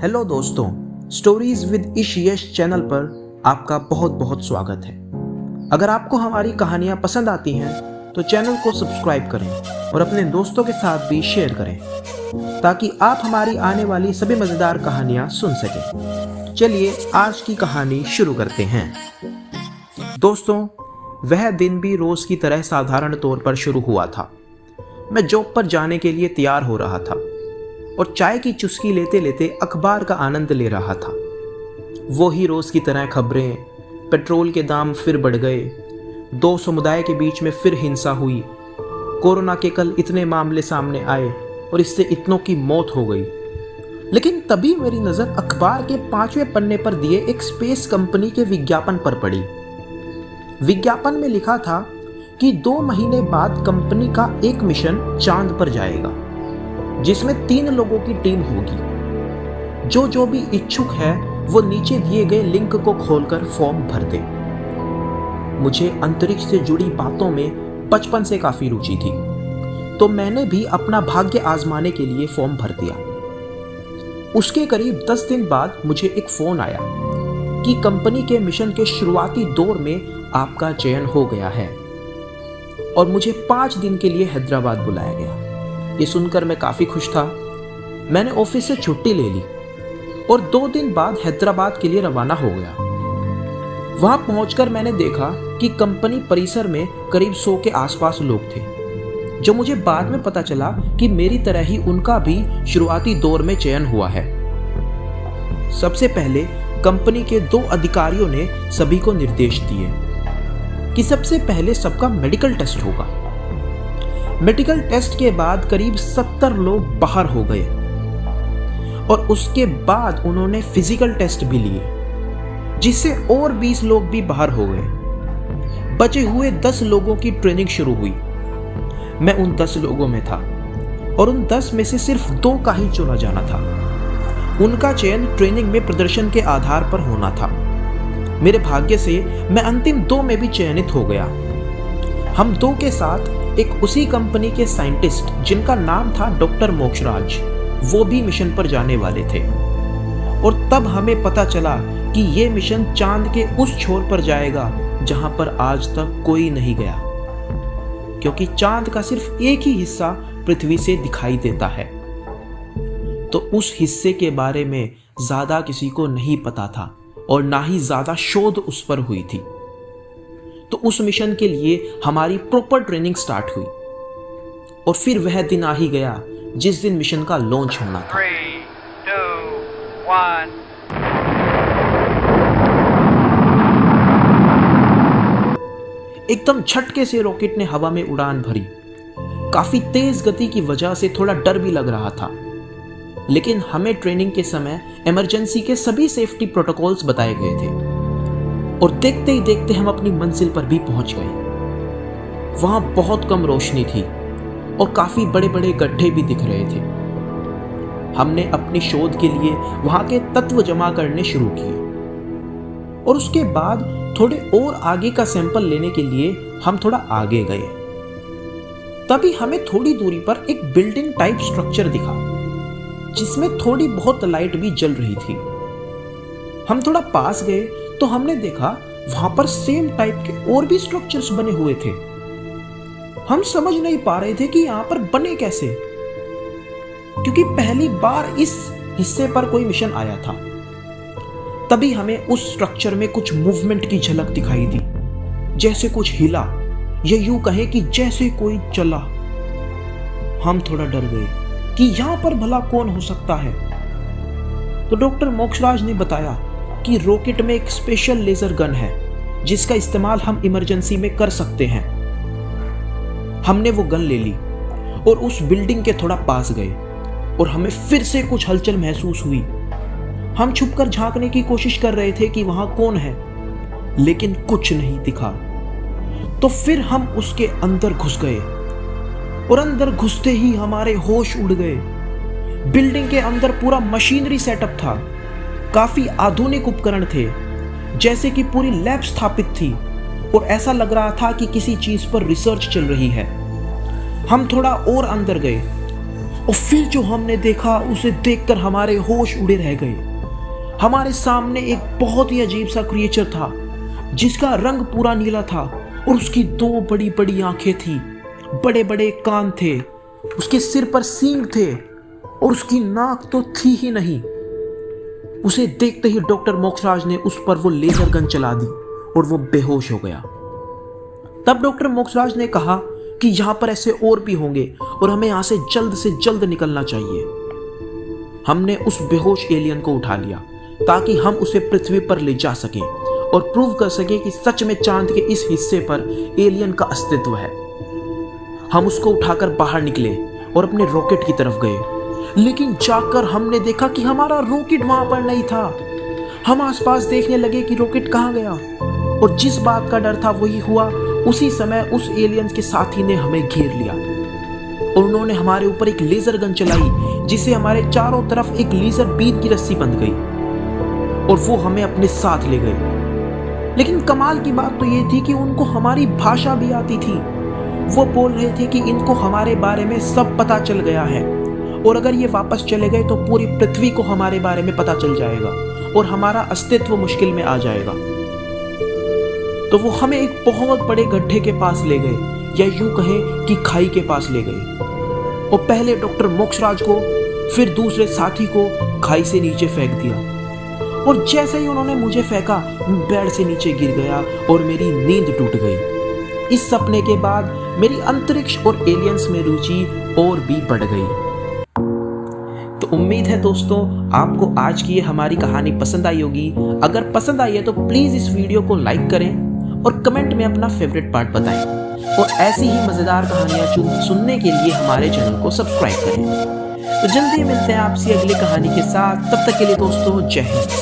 Hello दोस्तों, stories with Yash channel पर आपका बहुत बहुत स्वागत है। अगर आपको हमारी कहानियाँ पसंद आती हैं तो चैनल को सब्सक्राइब करें और अपने दोस्तों के साथ भी शेयर करें ताकि आप हमारी आने वाली सभी मज़ेदार कहानियाँ सुन सकें। चलिए आज की कहानी शुरू करते हैं। दोस्तों, वह दिन भी रोज़ की तरह साधारण तौर पर शुरू हुआ था। मैं जॉब पर जाने के लिए तैयार हो रहा था और चाय की चुस्की लेते लेते अखबार का आनंद ले रहा था। वो ही रोज़ की तरह खबरें, पेट्रोल के दाम फिर बढ़ गए, दो समुदाय के बीच में फिर हिंसा हुई, कोरोना के कल इतने मामले सामने आए और इससे इतनों की मौत हो गई। लेकिन तभी मेरी नज़र अखबार के 5वें पन्ने पर दिए एक स्पेस कंपनी के विज्ञापन पर पड़ी। विज्ञापन में लिखा था कि 2 महीने बाद कंपनी का एक मिशन चांद पर जाएगा जिसमें 3 लोगों की टीम होगी। जो भी इच्छुक है वो नीचे दिए गए लिंक को खोलकर फॉर्म भर दे। मुझे अंतरिक्ष से जुड़ी बातों में बचपन से काफी रुचि थी, तो मैंने भी अपना भाग्य आजमाने के लिए फॉर्म भर दिया। उसके करीब 10 दिन बाद मुझे एक फोन आया कि कंपनी के मिशन के शुरुआती दौर में आपका चयन हो गया है और मुझे 5 दिन के लिए हैदराबाद बुलाया गया। ये सुनकर मैं काफ़ी खुश था। मैंने ऑफिस से छुट्टी ले ली और 2 दिन बाद हैदराबाद के लिए रवाना हो गया। वहां पहुंचकर मैंने देखा कि कंपनी परिसर में करीब 100 के आसपास लोग थे, जो मुझे बाद में पता चला कि मेरी तरह ही उनका भी शुरुआती दौर में चयन हुआ है। सबसे पहले कंपनी के 2 अधिकारियों ने सभी को निर्देश दिए कि सबसे पहले सबका मेडिकल टेस्ट होगा। मेडिकल टेस्ट के बाद करीब 70 लोग बाहर हो गए और उसके बाद उन्होंने फिजिकल टेस्ट भी लिए, जिससे और 20 लोग भी बाहर हो गए। बचे हुए 10 लोगों की ट्रेनिंग शुरू हुई। मैं उन 10 लोगों में था और उन 10 में से सिर्फ 2 का ही चुना जाना था। उनका चयन ट्रेनिंग में प्रदर्शन के आधार पर होना था। मेरे भाग्य से मैं अंतिम 2 में भी चयनित हो गया। हम 2 के साथ एक उसी कंपनी के साइंटिस्ट जिनका नाम था डॉक्टर मोक्षराज, वो भी मिशन पर जाने वाले थे। और तब हमें पता चला कि ये मिशन चांद के उस छोर पर जाएगा जहां पर आज तक कोई नहीं गया, क्योंकि चांद का सिर्फ एक ही हिस्सा पृथ्वी से दिखाई देता है। तो उस हिस्से के बारे में ज्यादा किसी को नहीं पता था और ना ही ज्यादा शोध उस पर हुई थी। तो उस मिशन के लिए हमारी प्रॉपर ट्रेनिंग स्टार्ट हुई और फिर वह दिन आ ही गया जिस दिन मिशन का लॉन्च होना था। 3, 2, 1। एकदम झटके से रॉकेट ने हवा में उड़ान भरी। काफी तेज गति की वजह से थोड़ा डर भी लग रहा था, लेकिन हमें ट्रेनिंग के समय इमरजेंसी के सभी सेफ्टी प्रोटोकॉल्स बताए गए थे और देखते ही देखते हम अपनी मंजिल पर भी पहुंच गए। वहां बहुत कम रोशनी थी और काफी बड़े बड़े गड्ढे भी दिख रहे थे। हमने अपनी शोध के लिए वहां के तत्व जमा करने शुरू किए और उसके बाद थोड़े और आगे का सैंपल लेने के लिए हम थोड़ा आगे गए। तभी हमें थोड़ी दूरी पर एक बिल्डिंग टाइप स्ट्रक्चर दिखा जिसमें थोड़ी बहुत लाइट भी जल रही थी। हम थोड़ा पास गए तो हमने देखा वहां पर सेम टाइप के और भी स्ट्रक्चर्स बने हुए थे। हम समझ नहीं पा रहे थे कि यहां पर बने कैसे, क्योंकि पहली बार इस हिस्से पर कोई मिशन आया था। तभी हमें उस स्ट्रक्चर में कुछ मूवमेंट की झलक दिखाई दी, जैसे कुछ हिला या यूं कहें कि जैसे कोई चला। हम थोड़ा डर गए कि यहां पर भला कौन हो सकता है। तो डॉक्टर मोक्षराज ने बताया कि रॉकेट में एक स्पेशल लेजर गन है जिसका इस्तेमाल हम इमरजेंसी में कर सकते हैं। हमने वो गन ले ली और उस बिल्डिंग के थोड़ा पास गए और हमें फिर से कुछ हलचल महसूस हुई। हम छुपकर झांकने की कोशिश कर रहे थे कि वहां कौन है, लेकिन कुछ नहीं दिखा। तो फिर हम उसके अंदर घुस गए और अंदर घुसते ही हमारे होश उड़ गए। बिल्डिंग के अंदर पूरा मशीनरी सेटअप था। काफी आधुनिक उपकरण थे, जैसे कि पूरी लैब स्थापित थी और ऐसा लग रहा था कि किसी चीज पर रिसर्च चल रही है। हम थोड़ा और अंदर गए और फिर जो हमने देखा उसे देखकर हमारे होश उड़े रह गए। हमारे सामने एक बहुत ही अजीब सा क्रिएचर था जिसका रंग पूरा नीला था और उसकी 2 बड़ी बड़ी आंखें थी, बड़े बड़े कान थे, उसके सिर पर सींग थे और उसकी नाक तो थी ही नहीं। उसे देखते ही डॉक्टर मोक्षराज ने उस पर वो लेजर गन चला दी और वो बेहोश हो गया। तब डॉक्टर मोक्षराज ने कहा कि यहां पर ऐसे और भी होंगे और हमें यहां से जल्द निकलना चाहिए। हमने उस बेहोश एलियन को उठा लिया ताकि हम उसे पृथ्वी पर ले जा सकें और प्रूव कर सकें कि सच में चांद के इस हिस्से पर एलियन का अस्तित्व है। हम उसको उठाकर बाहर निकले और अपने रॉकेट की तरफ गए, लेकिन जाकर हमने देखा कि हमारा रॉकेट वहां पर नहीं था। हम आसपास देखने लगे कि रॉकेट कहां गया और जिस बात का डर था वही हुआ। उसी समय उस एलियन के साथी ने हमें घेर लिया और उन्होंने हमारे ऊपर एक लेजर गन चलाई जिसे हमारे चारों तरफ एक लेजर बीन की रस्सी बंध गई और वो हमें अपने साथ ले गए। लेकिन कमाल की बात तो ये थी कि उनको हमारी भाषा भी आती थी। वो बोल रहे थे कि इनको हमारे बारे में सब पता चल गया है और अगर ये वापस चले गए तो पूरी पृथ्वी को हमारे बारे में पता चल जाएगा और हमारा अस्तित्व मुश्किल में आ जाएगा। तो वो हमें एक बहुत बड़े गड्ढे के पास ले गए, या यूं कहें कि खाई के पास ले गए और पहले डॉक्टर मोक्षराज को फिर दूसरे साथी को खाई से नीचे फेंक दिया। और जैसे ही उन्होंने मुझे फेंका, बेड से नीचे गिर गया और मेरी नींद टूट गई। इस सपने के बाद मेरी अंतरिक्ष और एलियंस में रुचि और भी बढ़ गई। तो उम्मीद है दोस्तों आपको आज की ये हमारी कहानी पसंद आई होगी। अगर पसंद आई है तो प्लीज इस वीडियो को लाइक करें और कमेंट में अपना फेवरेट पार्ट बताएं और ऐसी ही मजेदार कहानियां सुनने के लिए हमारे चैनल को सब्सक्राइब करें। तो जल्दी मिलते हैं आपसे अगली कहानी के साथ। तब तक के लिए दोस्तों जय हिंद।